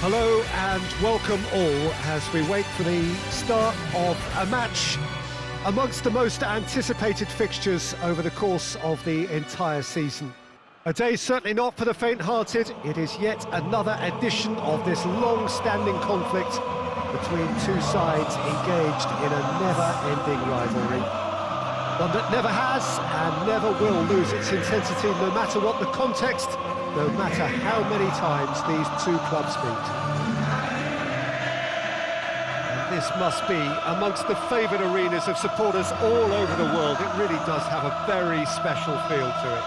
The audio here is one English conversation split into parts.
Hello and welcome all as we wait for the start of a match amongst the most anticipated fixtures over the course of the entire season. A day certainly not for the faint-hearted. It is yet another edition of this long-standing conflict between two sides engaged in a never-ending rivalry. One that never has and never will lose its intensity, no matter what the context, no matter how many times these two clubs meet. And this must be amongst the favoured arenas of supporters all over the world. It really does have a very special feel to it.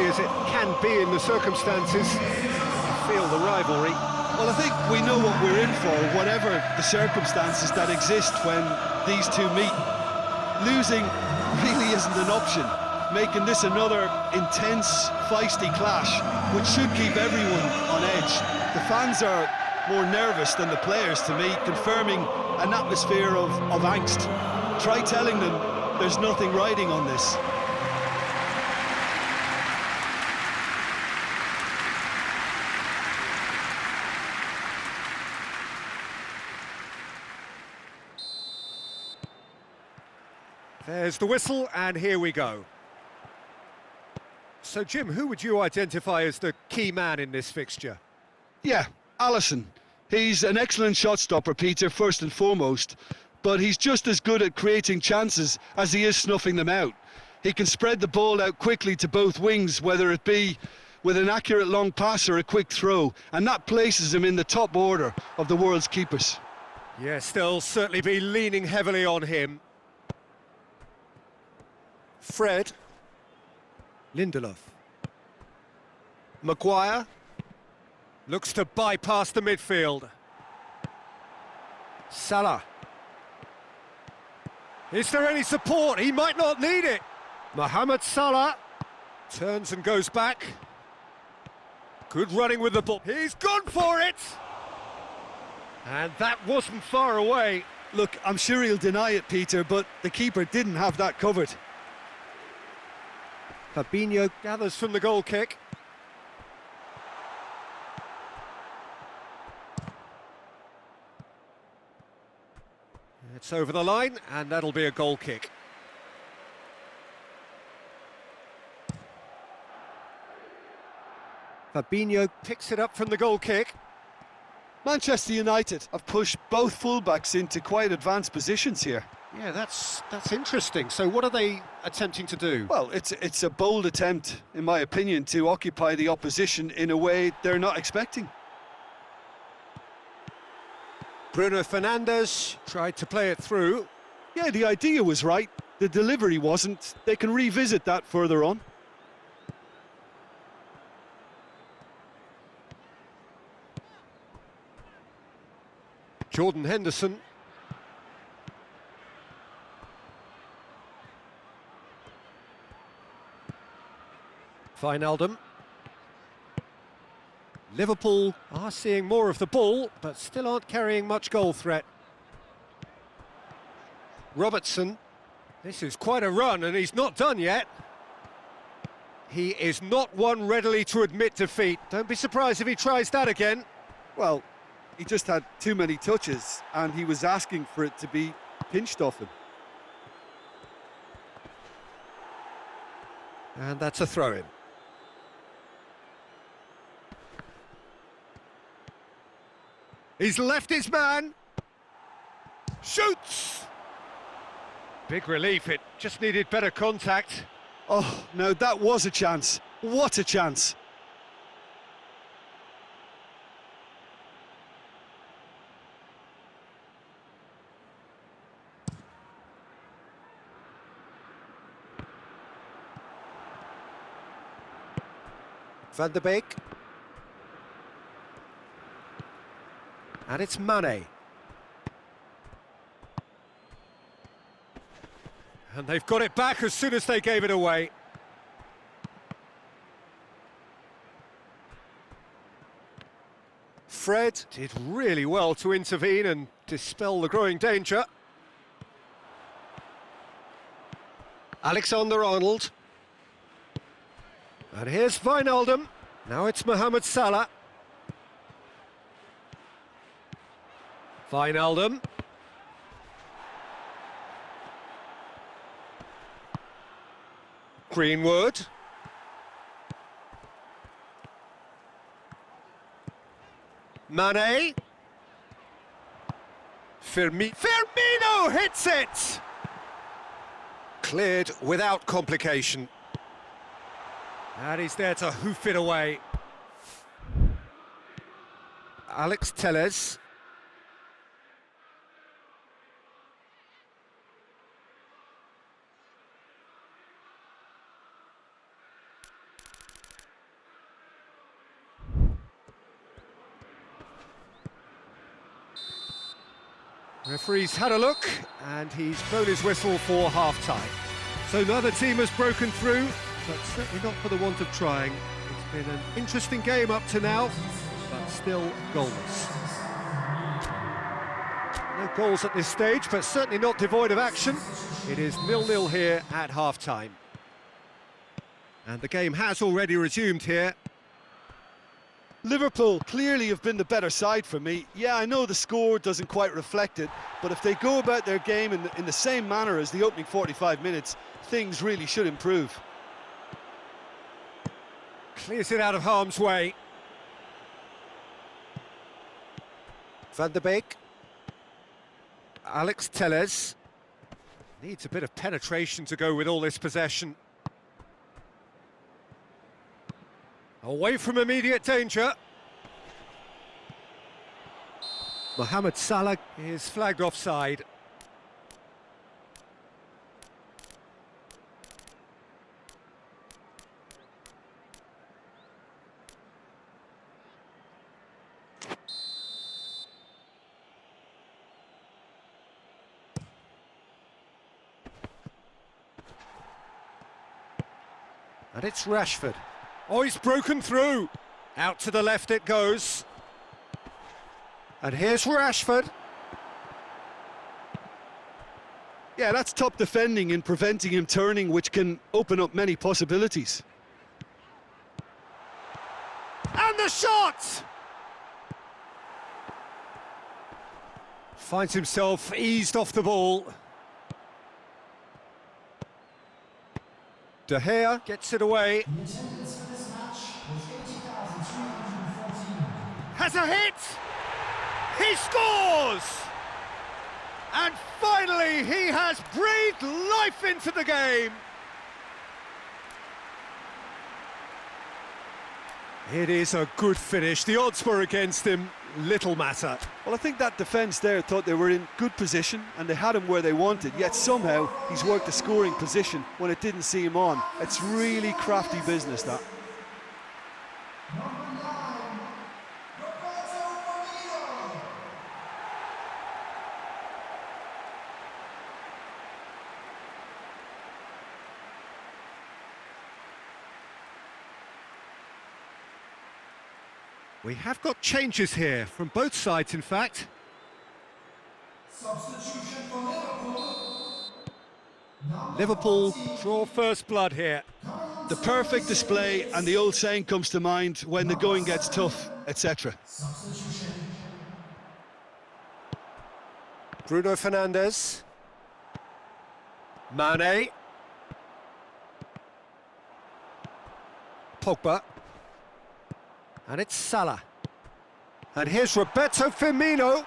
As it can be in the circumstances, you feel the rivalry. Well, I think we know what we're in for, whatever the circumstances that exist when these two meet. Losing really isn't an option, making this another intense, feisty clash, which should keep everyone on edge. The fans are more nervous than the players, to me, confirming an atmosphere of angst. Try telling them there's nothing riding on this. There's the whistle, and here we go. So, Jim, who would you identify as the key man in this fixture? Yeah, Alisson. He's an excellent shot stopper, Peter, first and foremost, but he's just as good at creating chances as he is snuffing them out. He can spread the ball out quickly to both wings, whether it be with an accurate long pass or a quick throw, and that places him in the top order of the world's keepers. Yes, they'll certainly be leaning heavily on him. Fred. Lindelof. Maguire. Looks to bypass the midfield. Salah. Is there any support? He might not need it. Mohamed Salah. Turns and goes back. Good running with the ball. He's gone for it! And that wasn't far away. Look, I'm sure he'll deny it, Peter, but the keeper didn't have that covered. Fabinho gathers from the goal kick. It's over the line, and that'll be a goal kick. Fabinho picks it up from the goal kick. Manchester United have pushed both fullbacks into quite advanced positions here. Yeah, that's interesting. So what are they attempting to do? Well, it's a bold attempt, in my opinion, to occupy the opposition in a way they're not expecting. Bruno Fernandes tried to play it through. Yeah, the idea was right. The delivery wasn't. They can revisit that further on. Jordan Henderson. Wijnaldum. Liverpool are seeing more of the ball, but still aren't carrying much goal threat. Robertson. This is quite a run, and he's not done yet. He is not one readily to admit defeat. Don't be surprised if he tries that again. Well, he just had too many touches, and he was asking for it to be pinched off him. And that's a throw-in. He's left his man. Shoots! Big relief, it just needed better contact. Oh, no, that was a chance. What a chance. Van de Beek. And it's Mane. And they've got it back as soon as they gave it away. Fred did really well to intervene and dispel the growing danger. Alexander-Arnold. And here's Wijnaldum. Now it's Mohamed Salah. Wijnaldum. Greenwood. Mane. Firmino hits it! Cleared without complication. And he's there to hoof it away. Alex Telles. Referee's had a look, and he's blown his whistle for half-time. So neither team has broken through, but certainly not for the want of trying. It's been an interesting game up to now, but still goalless. No goals at this stage, but certainly not devoid of action. It is 0-0 here at half-time. And the game has already resumed here. Liverpool clearly have been the better side for me. Yeah, I know the score doesn't quite reflect it, but if they go about their game in the same manner as the opening 45 minutes, things really should improve. Clears it out of harm's way. Van der Beek. Alex Telles. Needs a bit of penetration to go with all this possession. Away from immediate danger. Mohamed Salah is flagged offside. And it's Rashford. Oh, he's broken through. Out to the left it goes. And here's Rashford. Yeah, that's top defending in preventing him turning, which can open up many possibilities. And the shot! Finds himself eased off the ball. De Gea gets it away. Has a hit! He scores! And finally he has breathed life into the game. It is a good finish. The odds were against him. Little matter. Well, I think that defence there thought they were in good position and they had him where they wanted, yet somehow he's worked a scoring position when it didn't see him on. It's really crafty business, that. We have got changes here, from both sides in fact. Substitution for Liverpool. Liverpool draw first blood here. The perfect display, and the old saying comes to mind, when the going gets tough, etc. Substitution. Bruno Fernandes. Mane. Pogba. And it's Salah. And here's Roberto Firmino.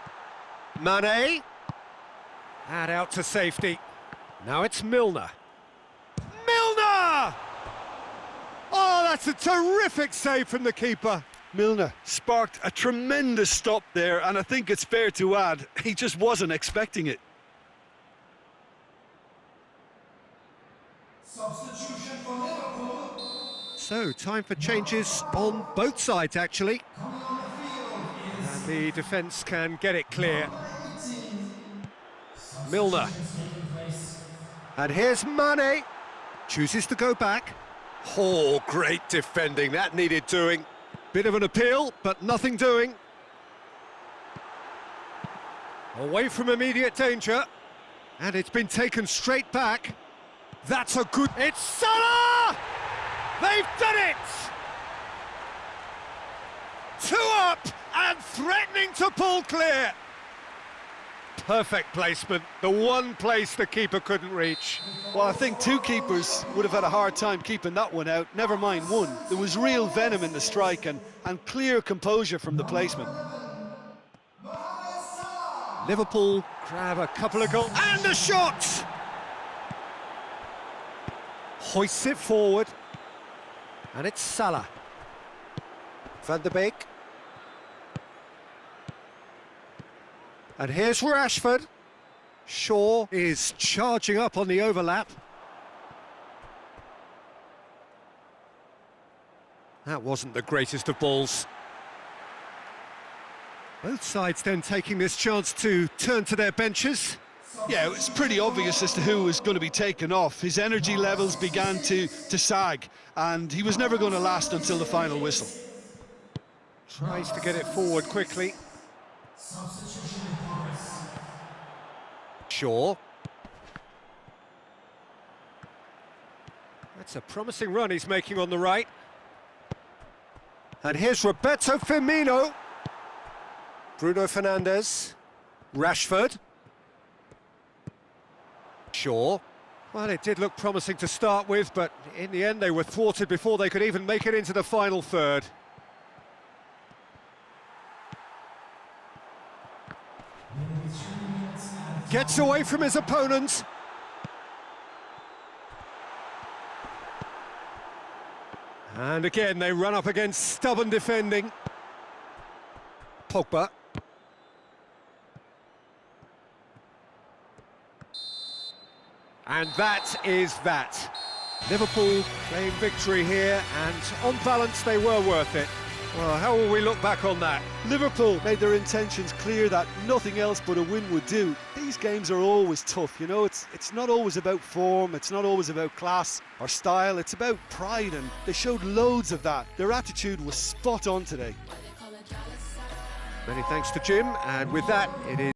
Mane. And out to safety. Now it's Milner. Milner! Oh, that's a terrific save from the keeper. Milner sparked a tremendous stop there, and I think it's fair to add, he just wasn't expecting it. Substitution for Liverpool. So, time for changes on both sides, actually. Coming on the field is And the defence can get it clear. number 18. Milner. Substitutions taking place. And here's Mane. Chooses to go back. Oh, great defending. That needed doing. Bit of an appeal, but nothing doing. Away from immediate danger. And it's been taken straight back. That's a good... It's Salah! They've done it! 2 up and threatening to pull clear. Perfect placement, the one place the keeper couldn't reach. Well, I think 2 keepers would have had a hard time keeping that one out, never mind 1. There was real venom in the strike and clear composure from the placement. Liverpool grab a couple of goals, and a shot! Hoists it forward, and it's Salah. Van der Beek. And here's Rashford. Shaw is charging up on the overlap. That wasn't the greatest of balls. Both sides then taking this chance to turn to their benches. Yeah, it was pretty obvious as to who was going to be taken off. His energy levels began to sag, and he was never going to last until the final whistle. Tries to get it forward quickly. Shaw. That's a promising run he's making on the right. And here's Roberto Firmino. Bruno Fernandes. Rashford. Shaw. Well, it did look promising to start with, but in the end they were thwarted before they could even make it into the final third. Gets away from his opponent. And again, they run up against stubborn defending. Pogba. And that is that. Liverpool claim victory here, and on balance, they were worth it. Well, how will we look back on that? Liverpool made their intentions clear that nothing else but a win would do. These games are always tough, you know, it's not always about form, it's not always about class or style, it's about pride, and they showed loads of that. Their attitude was spot on today. Many thanks to Jim, and with that, it is